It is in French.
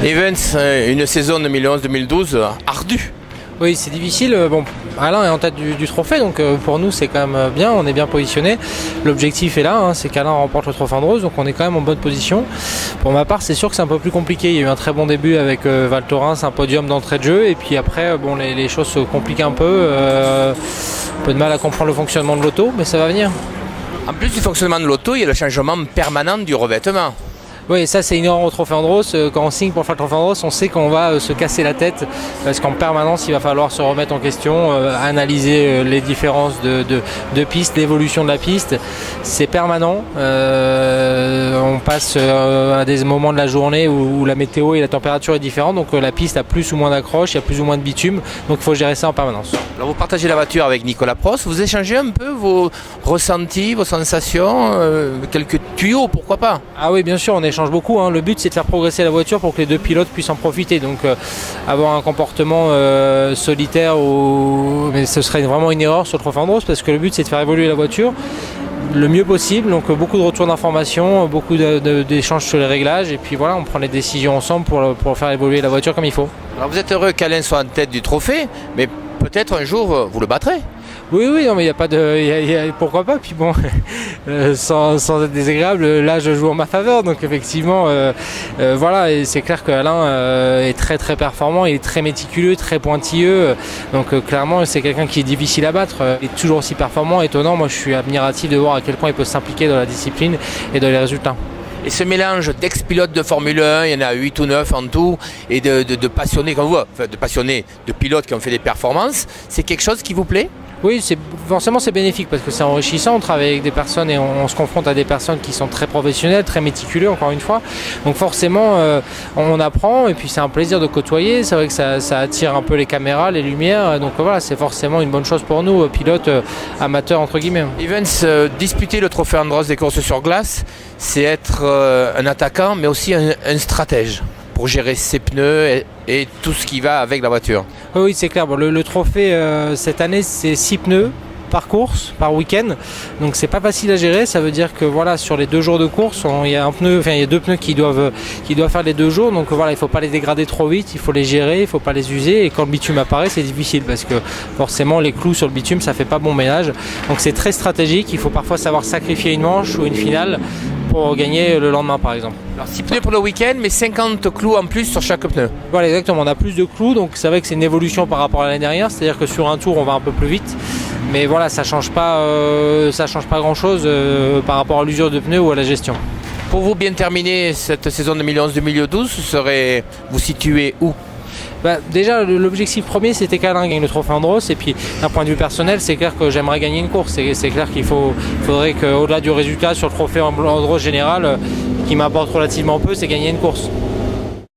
Evans, une saison 2011-2012 ardue. Oui, c'est difficile. Bon, Alain est en tête du trophée, donc pour nous c'est quand même bien, on est bien positionné. L'objectif est là, hein, c'est qu'Alain remporte le trophée Andros, donc on est quand même en bonne position. Pour ma part, c'est sûr que c'est un peu plus compliqué. Il y a eu un très bon début avec Val Thorens, un podium d'entrée de jeu, et puis après, bon, les choses se compliquent un peu. Un peu de mal à comprendre le fonctionnement de l'auto, mais ça va venir. En plus du fonctionnement de l'auto, il y a le changement permanent du revêtement. Oui, ça c'est inhérent au trophée Andros. Quand on signe pour faire le trophée Andros, on sait qu'on va se casser la tête parce qu'en permanence il va falloir se remettre en question, analyser les différences de pistes, l'évolution de la piste. C'est permanent. On passe à des moments de la journée où la météo et la température est différente, donc la piste a plus ou moins d'accroche, il y a plus ou moins de bitume, donc il faut gérer ça en permanence. Alors vous partagez la voiture avec Nicolas Prost, vous échangez un peu vos ressentis, vos sensations, quelques tuyaux, pourquoi pas? Ah oui, bien sûr, on échange beaucoup, hein. Le but c'est de faire progresser la voiture pour que les deux pilotes puissent en profiter, donc avoir un comportement solitaire, mais ce serait vraiment une erreur sur le trophée Andros, parce que le but c'est de faire évoluer la voiture le mieux possible, donc beaucoup de retours d'informations, beaucoup d'échanges sur les réglages, et puis voilà, on prend les décisions ensemble pour faire évoluer la voiture comme il faut. Alors vous êtes heureux qu'Alain soit en tête du trophée, mais peut-être un jour vous le battrez? Oui, non, mais il n'y a pas de. Pourquoi pas? Puis bon, sans être désagréable, là je joue en ma faveur, donc effectivement, voilà, et c'est clair qu'Alain est très très performant, il est très méticuleux, très pointilleux, donc clairement c'est quelqu'un qui est difficile à battre, il est toujours aussi performant, étonnant. Moi je suis admiratif de voir à quel point il peut s'impliquer dans la discipline et dans les résultats. Et ce mélange d'ex-pilotes de Formule 1, il y en a 8 ou 9 en tout, et de passionnés, comme vous, enfin de passionnés, de pilotes qui ont fait des performances, c'est quelque chose qui vous plaît? Oui, forcément c'est bénéfique parce que c'est enrichissant, on travaille avec des personnes et on se confronte à des personnes qui sont très professionnelles, très méticuleux encore une fois. Donc forcément on apprend et puis c'est un plaisir de côtoyer, c'est vrai que ça attire un peu les caméras, les lumières, donc voilà, c'est forcément une bonne chose pour nous, pilotes amateurs entre guillemets. Evans, disputer le trophée Andros des courses sur glace, c'est être un attaquant mais aussi un stratège pour gérer ses pneus et tout ce qui va avec la voiture. Oui, c'est clair. Bon, le trophée cette année, c'est 6 pneus par course, par week-end. Donc c'est pas facile à gérer. Ça veut dire que voilà, sur les 2 jours de course, il y a 2 pneus qui doivent faire les 2 jours. Donc voilà, il faut pas les dégrader trop vite, il faut les gérer, il faut pas les user. Et quand le bitume apparaît, c'est difficile parce que forcément les clous sur le bitume, ça fait pas bon ménage. Donc c'est très stratégique. Il faut parfois savoir sacrifier une manche ou une finale pour gagner le lendemain par exemple. Alors 6 pneus pour le week-end, mais 50 clous en plus sur chaque pneu. Voilà, exactement, on a plus de clous, donc c'est vrai que c'est une évolution par rapport à l'année dernière, c'est-à-dire que sur un tour on va un peu plus vite, mais voilà, ça change pas grand-chose par rapport à l'usure de pneus ou à la gestion. Pour vous bien terminer cette saison 2011-2012, vous situez où? Déjà l'objectif premier c'était qu'Alain gagne le trophée Andros, et puis d'un point de vue personnel c'est clair que j'aimerais gagner une course, c'est clair qu'il faudrait qu'au-delà du résultat sur le trophée Andros général qui m'apporte relativement peu, c'est gagner une course.